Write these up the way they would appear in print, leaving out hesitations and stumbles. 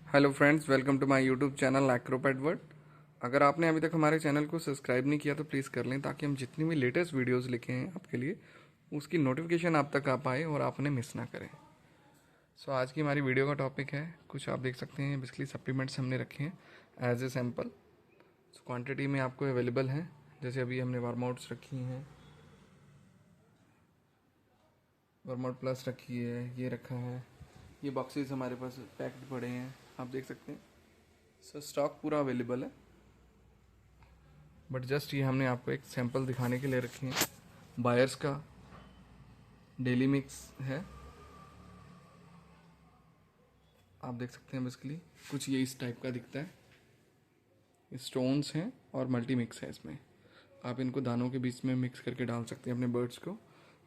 Hello friends, welcome to my YouTube channel Acrobat world. अगर आपने अभी तक हमारे चैनल को सब्सक्राइब नहीं किया तो प्लीज़ कर लें, ताकि हम जितनी भी लेटेस्ट वीडियोस लिखे हैं आपके लिए उसकी नोटिफिकेशन आप तक आ पाए और आप उन्हें मिस ना करें। सो आज की हमारी वीडियो का टॉपिक है, कुछ आप देख सकते हैं बेसिकली सप्लीमेंट्स हमने रखे हैं as a sample. So quantity में आपको अवेलेबल हैं, जैसे अभी हमने वर्मआउट्स रखी हैं, वर्मआउट प्लस रखी है, ये रखा है, ये बॉक्सेस हमारे पास पैक्ड पड़े हैं, आप देख सकते हैं। सो स्टॉक पूरा अवेलेबल है, बट जस्ट ये हमने आपको एक सैंपल दिखाने के लिए रखे हैं। बायर्स का डेली मिक्स है, आप देख सकते हैं। बेसिकली कुछ ये इस टाइप का दिखता है, स्टोन्स हैं और मल्टी मिक्स है इसमें। आप इनको दानों के बीच में मिक्स करके डाल सकते हैं अपने बर्ड्स को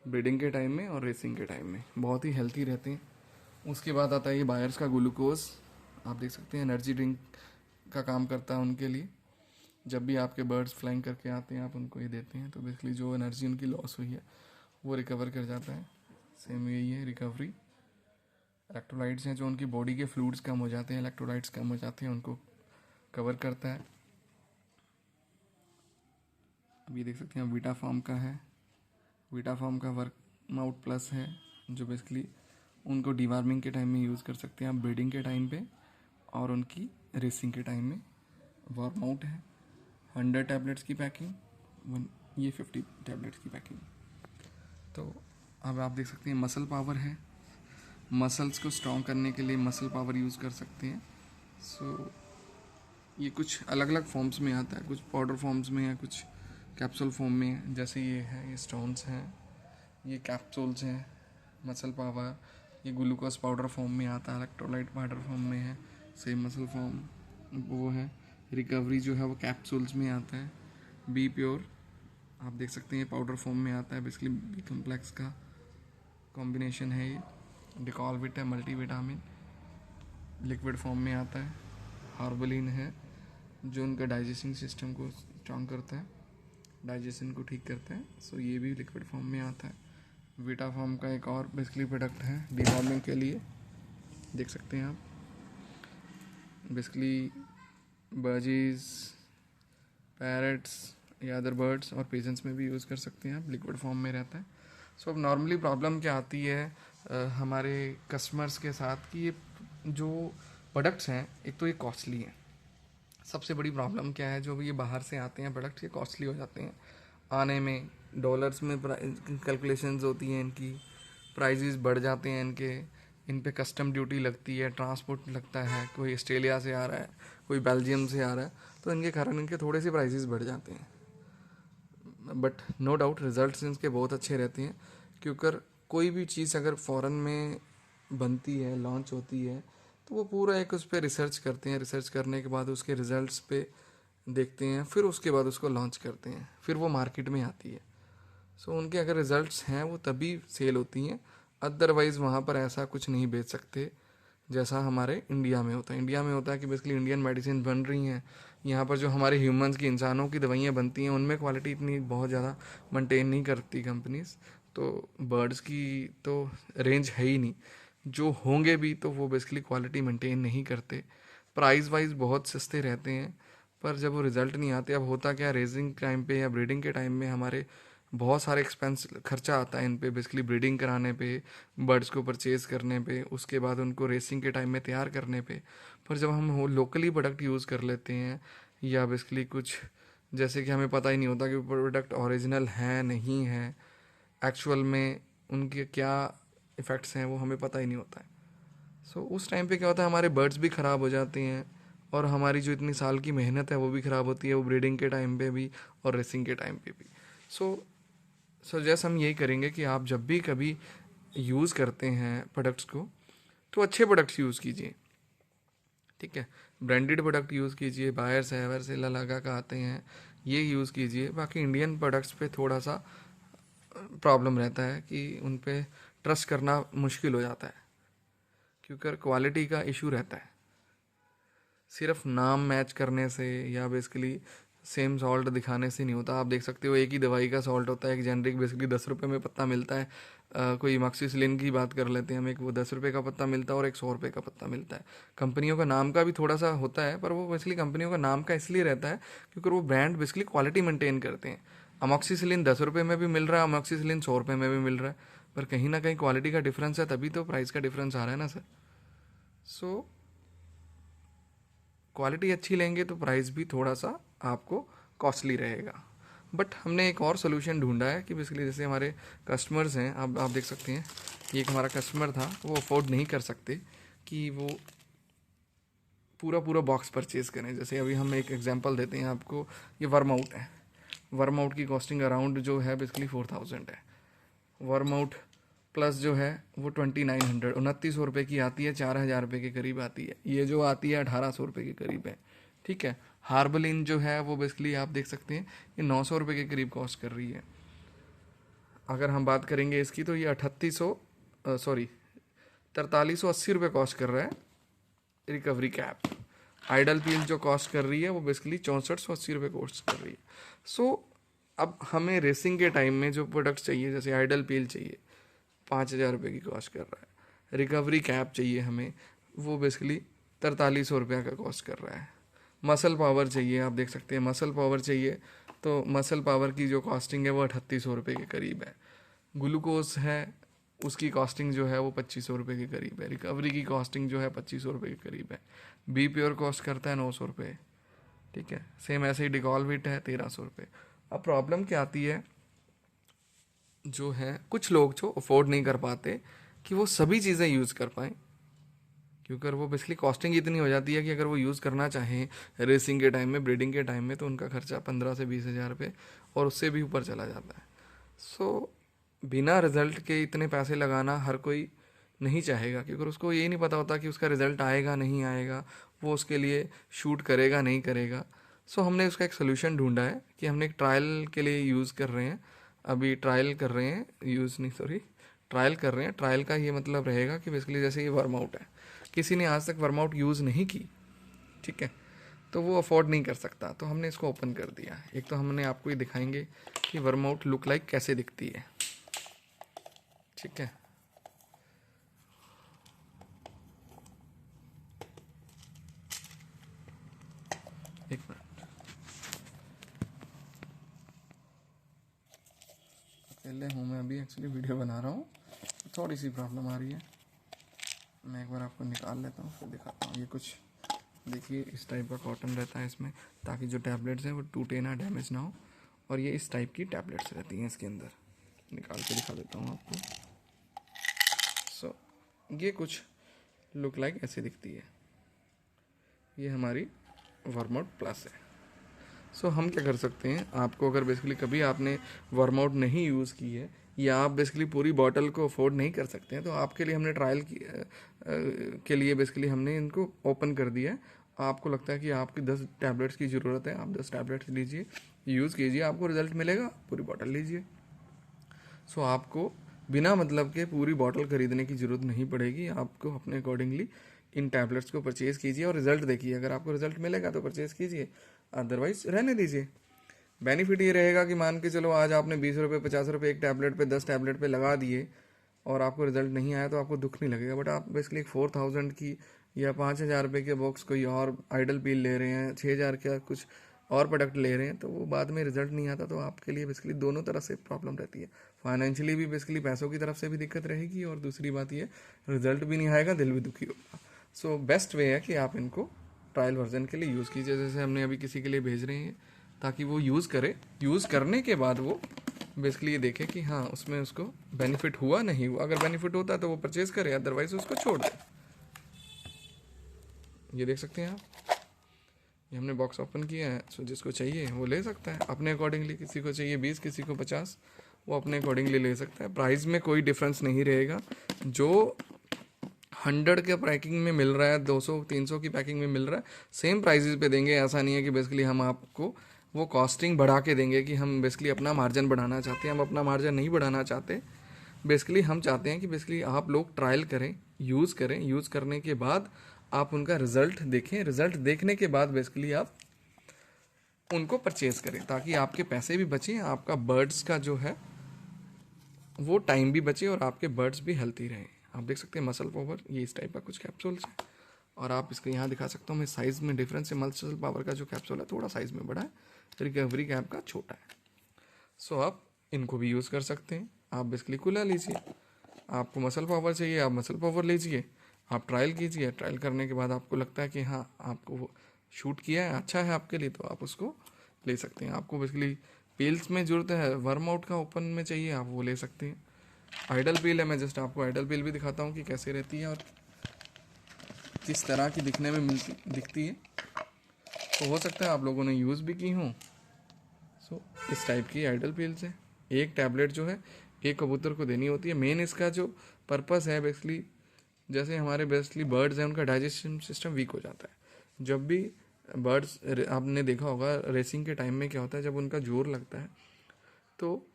ब्रीडिंग के टाइम में और रेसिंग के टाइम में, बहुत ही हेल्थी रहते हैं। उसके बाद आता है ये बायर्स का ग्लूकोज, आप देख सकते हैं एनर्जी ड्रिंक का काम करता है उनके लिए। जब भी आपके बर्ड्स फ्लाइंग करके आते हैं आप उनको ये देते हैं, तो बेसिकली जो एनर्जी उनकी लॉस हुई है वो रिकवर कर जाता है। सेम यही है रिकवरी। इलेक्ट्रोलाइट्स हैं, जो उनकी बॉडी के फ्लूइड्स कम हो जाते हैं, इलेक्ट्रोलाइट्स कम हो जाते हैं, उनको कवर करता है। अब ये देख सकते हैं वीटा फार्म का है, वीटा फार्म का वर्कआउट प्लस है, जो बेसिकली उनको डिवार्मिंग के टाइम में यूज़ कर सकते हैं आप ब्रीडिंग के टाइम पे और उनकी रेसिंग के टाइम में। वार्म आउट है, 100 टैबलेट्स की पैकिंग, ये 50 टैबलेट्स की पैकिंग। तो अब आप देख सकते हैं मसल पावर है, मसल्स को स्ट्रॉन्ग करने के लिए मसल पावर यूज़ कर सकते हैं। सो ये कुछ अलग अलग फॉर्म्स में आता है, कुछ पाउडर फॉर्म्स में है, कुछ कैप्सूल फॉर्म में है। जैसे ये है, ये स्टोन्स हैं, ये कैप्सूल्स हैं मसल पावर। ये ग्लूकोज पाउडर फॉर्म में आता है, इलेक्ट्रोलाइट पाउडर फॉर्म में है, सेम मसल फॉर्म वो है। रिकवरी जो है वो कैप्सूल्स में आता है। बी प्योर आप देख सकते हैं पाउडर फॉर्म में आता है, बेसिकली बी कम्प्लेक्स का कॉम्बिनेशन है ये। डिकॉलविट है, मल्टीविटामिन लिक्विड फॉर्म में आता है। हार्बलिन है, जो उनका डाइजेस्टिंग सिस्टम को स्ट्रॉन्ग करता है, डाइजेशन को ठीक करता है। सो ये भी लिक्विड फॉर्म में आता है। वीटा फॉर्म का एक और बेसिकली प्रोडक्ट है डिवॉर्मिंग के लिए, देख सकते हैं आप। बेसिकली बर्जीज, पैरट्स या अदर बर्ड्स और पिजन्स में भी यूज़ कर सकते हैं आप, लिक्विड फॉर्म में रहता है। सो अब नॉर्मली प्रॉब्लम क्या आती है हमारे कस्टमर्स के साथ, कि ये जो प्रोडक्ट्स हैं एक तो ये कॉस्टली हैं। सबसे बड़ी प्रॉब्लम क्या है, जो भी ये बाहर से आते हैं प्रोडक्ट्स, ये कॉस्टली हो जाते हैं आने में। डॉलर्स में कैलकुलेशंस होती हैं इनकी, प्राइजेस बढ़ जाते हैं इनके, इन पे कस्टम ड्यूटी लगती है, ट्रांसपोर्ट लगता है, कोई ऑस्ट्रेलिया से आ रहा है, कोई बेल्जियम से आ रहा है, तो इनके कारण इनके थोड़े से प्राइजेस बढ़ जाते हैं। बट नो डाउट रिजल्ट्स इनके बहुत अच्छे रहते हैं, क्योंकि कोई भी चीज़ अगर फ़ॉरेन में बनती है, लॉन्च होती है, तो वो पूरा एक उस पर रिसर्च करते हैं, रिसर्च करने के बाद उसके रिजल्ट्स पे देखते हैं, फिर उसके बाद उसको लॉन्च करते हैं, फिर वो मार्केट में आती है। सो उनके अगर रिजल्ट्स हैं वो तभी सेल होती हैं, अदरवाइज़ वहाँ पर ऐसा कुछ नहीं बेच सकते जैसा हमारे इंडिया में होता है। इंडिया में होता है कि बेसिकली इंडियन मेडिसिन बन रही हैं, यहाँ पर जो हमारे ह्यूमंस की, इंसानों की दवाइयाँ बनती हैं, उनमें क्वालिटी इतनी बहुत ज़्यादा मेंटेन नहीं करती कंपनीज। तो बर्ड्स की तो रेंज है ही नहीं, जो होंगे भी तो वो बेसिकली क्वालिटी मेंटेन नहीं करते, प्राइस वाइज बहुत सस्ते रहते हैं, पर जब वो रिज़ल्ट नहीं आते। अब होता क्या, रेजिंग टाइम पे या ब्रीडिंग के टाइम में हमारे बहुत सारे एक्सपेंस खर्चा आता है इन पे, बेसिकली ब्रीडिंग कराने पे, बर्ड्स को परचेज़ करने पे, उसके बाद उनको रेसिंग के टाइम में तैयार करने पे। पर जब हम लोकली प्रोडक्ट यूज़ कर लेते हैं, या बेसिकली कुछ जैसे कि हमें पता ही नहीं होता कि प्रोडक्ट ओरिजिनल है नहीं है, एक्चुअल में उनके क्या इफ़ेक्ट्स हैं वो हमें पता ही नहीं होता है। सो उस टाइम पे क्या होता है, हमारे बर्ड्स भी ख़राब हो जाते हैं, और हमारी जो इतनी साल की मेहनत है वो भी ख़राब होती है, वो ब्रीडिंग के टाइम पे भी और रेसिंग के टाइम पे भी। सो सजेस्ट हम यही करेंगे कि आप जब भी कभी यूज़ करते हैं प्रोडक्ट्स को, तो अच्छे प्रोडक्ट्स यूज़ कीजिए, ठीक है। ब्रांडेड प्रोडक्ट यूज़ कीजिए, बायर से एवर से लगा का आते हैं, ये यूज़ कीजिए। बाकी इंडियन प्रोडक्ट्स पे थोड़ा सा प्रॉब्लम रहता है कि उन पे ट्रस्ट करना मुश्किल हो जाता है, क्योंकि क्वालिटी का इशू रहता है। सिर्फ नाम मैच करने से या बेसिकली सेम सॉल्ट दिखाने से नहीं होता। आप देख सकते हो एक ही दवाई का सॉल्ट होता है, एक जेनरिक बेसिकली 10 रुपये में पत्ता मिलता है। कोई इमॉक्सिसिलिन की बात कर लेते हैं हम, एक वो 10 रुपये का पत्ता मिलता है और एक 100 रुपये का पत्ता मिलता है। कंपनियों का नाम का भी थोड़ा सा होता है, पर वो बेसिकली कंपनियों का नाम का इसलिए रहता है क्योंकि वो ब्रांड बेसिकली क्वालिटी मेंटेन करते हैं। अमॉक्सिसिलिन 10 रुपये में भी मिल रहा है, अमॉक्सिसिलिन 100 रुपये में भी मिल रहा है, पर कहीं ना कहीं क्वालिटी का डिफरेंस है, तभी तो प्राइस का डिफरेंस आ रहा है ना सर। सो क्वालिटी अच्छी लेंगे तो प्राइस भी थोड़ा सा आपको कॉस्टली रहेगा। बट हमने एक और सोल्यूशन ढूंढा है कि बेसिकली जैसे हमारे कस्टमर्स हैं, आप देख सकते हैं, ये एक हमारा कस्टमर था, वो अफोर्ड नहीं कर सकते कि वो पूरा पूरा बॉक्स परचेज़ करें। जैसे अभी हम एक एग्जांपल देते हैं आपको, ये वर्म आउट है। वर्म आउट की कॉस्टिंग अराउंड जो है बेसिकली 4000 है। वर्म आउट प्लस जो है वो 2900 2900 रुपये की आती है, 4000 रुपये के करीब आती है। ये जो आती है 1800 रुपये के करीब है, ठीक है। हार्बलिन जो है वो बेसिकली आप देख सकते हैं ये 900 रुपये के करीब कॉस्ट कर रही है। अगर हम बात करेंगे इसकी तो ये 4380 रुपये कॉस्ट कर रहा है रिकवरी कैप। आइडल पील जो कॉस्ट कर रही है वो बेसिकली 6480 रुपये कॉस्ट कर रही है। सो अब हमें रेसिंग के टाइम में जो प्रोडक्ट चाहिए, जैसे आइडल पील चाहिए 5000 रुपये की कॉस्ट कर रहा है, रिकवरी कैप चाहिए हमें, वो बेसिकली 4300 रुपये का कॉस्ट कर रहा है। मसल पावर चाहिए, आप देख सकते हैं मसल पावर चाहिए, तो मसल पावर की जो कॉस्टिंग है वो 3800 रुपये के करीब है। ग्लूकोज है उसकी कॉस्टिंग जो है वो 2500 रुपये के करीब है। रिकवरी की कॉस्टिंग जो है 2500 रुपये के करीब है। बी प्योर कॉस्ट करता है 900 रुपये, ठीक है। सेम ऐसे ही डिकॉलविट है 1300 रुपये। अब प्रॉब्लम क्या आती है, जो है कुछ लोग जो अफोर्ड नहीं कर पाते कि वो सभी चीज़ें यूज़ कर पाएँ, क्योंकि वो बेसिकली कॉस्टिंग इतनी हो जाती है कि अगर वो यूज़ करना चाहें रेसिंग के टाइम में, ब्रीडिंग के टाइम में, तो उनका खर्चा 15 से 20 हज़ार रुपये और उससे भी ऊपर चला जाता है। सो बिना रिजल्ट के इतने पैसे लगाना हर कोई नहीं चाहेगा, क्योंकि उसको ये नहीं पता होता कि उसका रिजल्ट आएगा नहीं आएगा, वो उसके लिए शूट करेगा नहीं करेगा। सो हमने उसका एक सोल्यूशन ढूंढा है कि हमने एक ट्रायल के लिए यूज़ कर रहे हैं, अभी ट्रायल कर रहे हैं, ट्रायल कर रहे हैं। ट्रायल का ये मतलब रहेगा कि बेसिकली जैसे ये वर्म आउट है, किसी ने आज तक वर्म आउट यूज़ नहीं की, ठीक है, तो वो अफोर्ड नहीं कर सकता, तो हमने इसको ओपन कर दिया। एक तो हमने आपको ये दिखाएंगे कि वर्म आउट लुक लाइक कैसे दिखती है, ठीक है। एक मिनट, अकेले हूँ मैं अभी, एक्चुअली वीडियो बना रहा हूँ, थोड़ी सी प्रॉब्लम आ रही है। मैं एक बार आपको निकाल लेता हूँ फिर दिखाता हूँ। ये कुछ देखिए इस टाइप का कॉटन रहता है इसमें, ताकि जो टैबलेट्स हैं वो टूटे ना, डैमेज ना हो। और ये इस टाइप की टैबलेट्स रहती हैं इसके अंदर, निकाल के दिखा देता हूँ आपको। सो ये कुछ लुक लाइक ऐसे दिखती है, ये हमारी वर्म आउट प्लस है। सो हम क्या कर सकते हैं, आपको अगर बेसिकली कभी आपने वर्म आउट नहीं यूज़ की है, या आप बेसिकली पूरी बॉटल को अफोर्ड नहीं कर सकते हैं, तो आपके लिए हमने ट्रायल के लिए बेसिकली हमने इनको ओपन कर दिया है। आपको लगता है कि आपकी 10 टैबलेट्स की ज़रूरत है, आप 10 टैबलेट्स लीजिए, यूज़ कीजिए, आपको रिजल्ट मिलेगा, पूरी बॉटल लीजिए। सो आपको बिना मतलब के पूरी बॉटल खरीदने की ज़रूरत नहीं पड़ेगी। आपको अपने अकॉर्डिंगली इन टैबलेट्स को परचेज़ कीजिए और रिज़ल्ट देखिए। अगर आपको रिज़ल्ट मिलेगा तो परचेज़ कीजिए, अदरवाइज रहने दीजिए। बेनिफिट ये रहेगा कि मान के चलो आज आपने 20 रुपये 50 रुपये एक टैबलेट पे, 10 टैबलेट पे लगा दिए और आपको रिजल्ट नहीं आया, तो आपको दुख नहीं लगेगा। बट आप बेसिकली 4000 की या 5000 रुपये के बॉक्स कोई और आइडल पील ले रहे हैं, 6000 का कुछ और प्रोडक्ट ले रहे हैं, तो वो बाद में रिजल्ट नहीं आता, तो आपके लिए बेसिकली दोनों तरफ से प्रॉब्लम रहती है। फाइनेंशियली भी बेसिकली पैसों की तरफ से भी दिक्कत रहेगी, और दूसरी बात ये रिजल्ट भी नहीं आएगा, दिल भी दुखी होगा। सो बेस्ट वे है कि आप इनको ट्रायल वर्जन के लिए यूज़ कीजिए, जैसे हमने अभी किसी के लिए भेज रहे हैं, ताकि वो यूज़ करे, यूज़ करने के बाद वो बेसिकली ये देखे कि हाँ उसमें उसको बेनिफिट हुआ नहीं हुआ। अगर बेनिफिट होता है तो वो परचेज़ करे, अदरवाइज उसको छोड़ दे। ये देख सकते हैं आप, ये हमने बॉक्स ओपन किया है। सो जिसको चाहिए वो ले सकता है अपने अकॉर्डिंगली, किसी को चाहिए 20, किसी को 50, वो अपने अकॉर्डिंगली ले सकता है। प्राइस में कोई डिफरेंस नहीं रहेगा। जो 100 के पैकिंग में मिल रहा है, 200-300 की पैकिंग में मिल रहा है, सेम प्राइजेस पे देंगे। ऐसा नहीं है कि बेसिकली हम आपको वो कॉस्टिंग बढ़ा के देंगे कि हम बेसिकली अपना मार्जिन बढ़ाना चाहते हैं। हम अपना मार्जिन नहीं बढ़ाना चाहते, बेसिकली हम चाहते हैं कि बेसिकली आप लोग ट्रायल करें, यूज़ करने के बाद आप उनका रिज़ल्ट देखें, रिज़ल्ट देखने के बाद बेसिकली आप उनको परचेज़ करें, ताकि आपके पैसे भी बचें, आपका बर्ड्स का जो है वो टाइम भी बचे और आपके बर्ड्स भी हेल्थी रहें। आप देख सकते हैं मसल पावर, ये इस टाइप का कुछ कैप्सूल्स है, और आप इसको यहाँ दिखा सकता हूँ मैं, साइज़ में डिफरेंस है। मसल पावर का जो कैप्सूल है थोड़ा साइज़ में बड़ा है, रिकवरी कैप का छोटा है। सो आप इनको भी यूज़ कर सकते हैं। आप बेसिकली खुला लीजिए, आपको मसल पावर चाहिए आप मसल पावर लीजिए, आप ट्रायल कीजिए, ट्रायल करने के बाद आपको लगता है कि हाँ आपको वो शूट किया है, अच्छा है आपके लिए, तो आप उसको ले सकते हैं। आपको बेसिकली पील्स में ज़रूरत है, वर्म आउट का ओपन में चाहिए, आप वो ले सकते हैं। आइडल पील है, मैं जस्ट आपको आइडल पील भी दिखाता हूँ कि कैसे रहती है और किस तरह की दिखने में दिखती है। तो हो सकता है आप लोगों ने यूज़ भी की हों। सो इस टाइप की आइडल पील्स है। एक टैबलेट जो है एक कबूतर को देनी होती है। मेन इसका जो पर्पस है बेसिकली, जैसे हमारे बेसिकली बर्ड्स हैं उनका डाइजेशन सिस्टम वीक हो जाता है। जब भी बर्ड्स, आपने देखा होगा रेसिंग के टाइम में क्या होता है, जब उनका जोर लगता है तो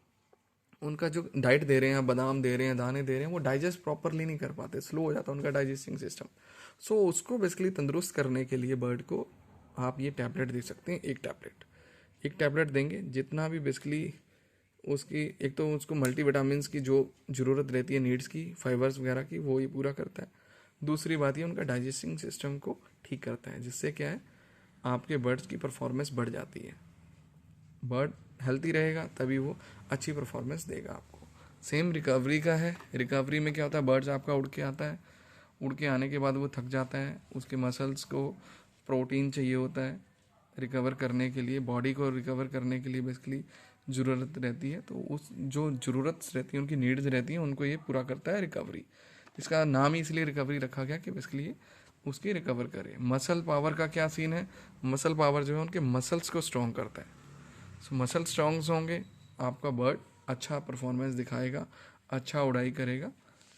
उनका जो डाइट दे रहे हैं, बादाम दे रहे हैं, दाने दे रहे हैं, वो डाइजेस्ट प्रॉपरली नहीं कर पाते, स्लो हो जाता है उनका डाइजेस्टिंग सिस्टम। सो उसको बेसिकली तंदुरुस्त करने के लिए बर्ड को आप ये टैबलेट दे सकते हैं। एक टैबलेट देंगे, जितना भी बेसिकली उसकी, एक तो उसको मल्टीविटामिन्स की जो ज़रूरत रहती है, नीड्स की, फाइबर्स वगैरह की, वो ये पूरा करता है। दूसरी बात ये उनका डाइजेस्टिंग सिस्टम को ठीक करता है, जिससे क्या है आपके बर्ड्स की परफॉर्मेंस बढ़ जाती है। बर्ड हेल्थी रहेगा तभी वो अच्छी परफॉर्मेंस देगा आपको। सेम रिकवरी का है। रिकवरी में क्या होता है, बर्ड्स आपका उड़ के आता है, उड़ के आने के बाद वो थक जाता है, उसके मसल्स को प्रोटीन चाहिए होता है रिकवर करने के लिए, बॉडी को रिकवर करने के लिए बेसिकली ज़रूरत रहती है। तो उस जो ज़रूरत रहती है, उनकी नीड्स रहती हैं, उनको ये पूरा करता है रिकवरी। इसका नाम ही इसलिए रिकवरी रखा गया कि बेसिकली उसकी रिकवर करे। मसल पावर का क्या सीन है, मसल पावर जो है उनके मसल्स को स्ट्रॉन्ग करता है। सो मसल स्ट्रॉन्ग्स होंगे, आपका बर्ड अच्छा परफॉर्मेंस दिखाएगा, अच्छा उड़ाई करेगा।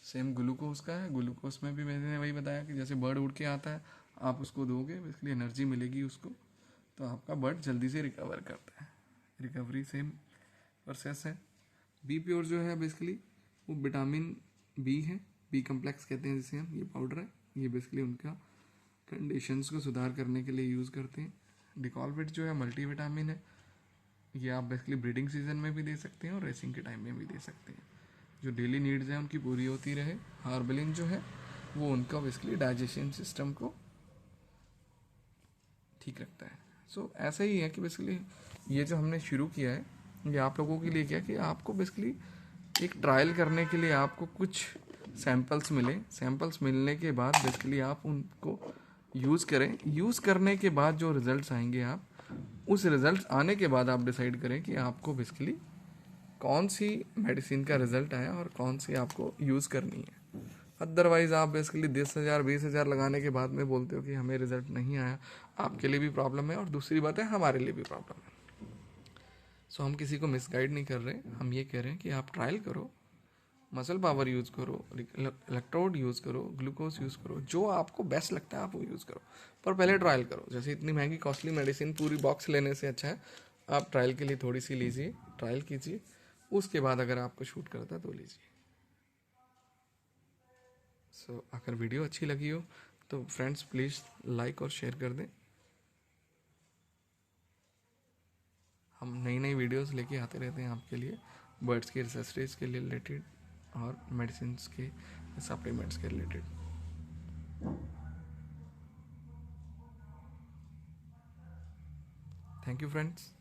सेम ग्लूकोज का है, ग्लूकोज में भी मैंने वही बताया कि जैसे बर्ड उड़ के आता है, आप उसको दोगे बेसिकली एनर्जी मिलेगी उसको, तो आपका बर्ड जल्दी से रिकवर करता है। रिकवरी सेम प्रोसेस है। बी प्योर जो है बेसिकली वो विटामिन बी है, बी कम्प्लेक्स कहते हैं जिसे हम, ये पाउडर है, ये बेसिकली उनका कंडीशंस को सुधार करने के लिए यूज़ करते हैं। डिकॉलविट जो है मल्टीविटामिन है, ये आप बेसिकली ब्रीडिंग सीजन में भी दे सकते हैं और रेसिंग के टाइम में भी दे सकते हैं। जो डेली नीड्स हैं उनकी पूरी होती रहे। हार्बलिन जो है वो उनका बेसिकली डाइजेशन सिस्टम को ठीक रखता है। सो ऐसा ही है कि बेसिकली ये जो हमने शुरू किया है, ये आप लोगों के लिए क्या कि आपको बेसिकली एक ट्रायल करने के लिए आपको कुछ सैंपल्स मिले, सैंपल्स मिलने के बाद बेसिकली आप उनको यूज़ करें। यूज़ करने के बाद जो रिजल्ट्स आएंगे, आप उस रिजल्ट आने के बाद आप डिसाइड करें कि आपको बेसिकली कौन सी मेडिसिन का रिजल्ट आया और कौन सी आपको यूज़ करनी है। अदरवाइज़ आप बेसिकली 10,000 20,000 लगाने के बाद में बोलते हो कि हमें रिजल्ट नहीं आया, आपके लिए भी प्रॉब्लम है और दूसरी बात है हमारे लिए भी प्रॉब्लम है। सो हम किसी को मिसगाइड नहीं कर रहे, हम ये कह रहे हैं कि आप ट्रायल करो, मसल पावर यूज़ करो, इलेक्ट्रोड यूज़ करो, ग्लूकोज यूज़ करो, जो आपको बेस्ट लगता है आप वो यूज़ करो, पर पहले ट्रायल करो। जैसे इतनी महंगी कॉस्टली मेडिसिन पूरी बॉक्स लेने से अच्छा है आप ट्रायल के लिए थोड़ी सी लीजिए, ट्रायल कीजिए, उसके बाद अगर आपको शूट करता है तो लीजिए। सो अगर वीडियो अच्छी लगी हो तो फ्रेंड्स प्लीज़ लाइक और शेयर कर दें। हम नई नई वीडियोस लेके आते रहते हैं आपके लिए, बर्ड्स के रिसर्चेज के लिए रिलेटेड और मेडिसिन के सप्लीमेंट्स के रिलेटेड। Thank you friends.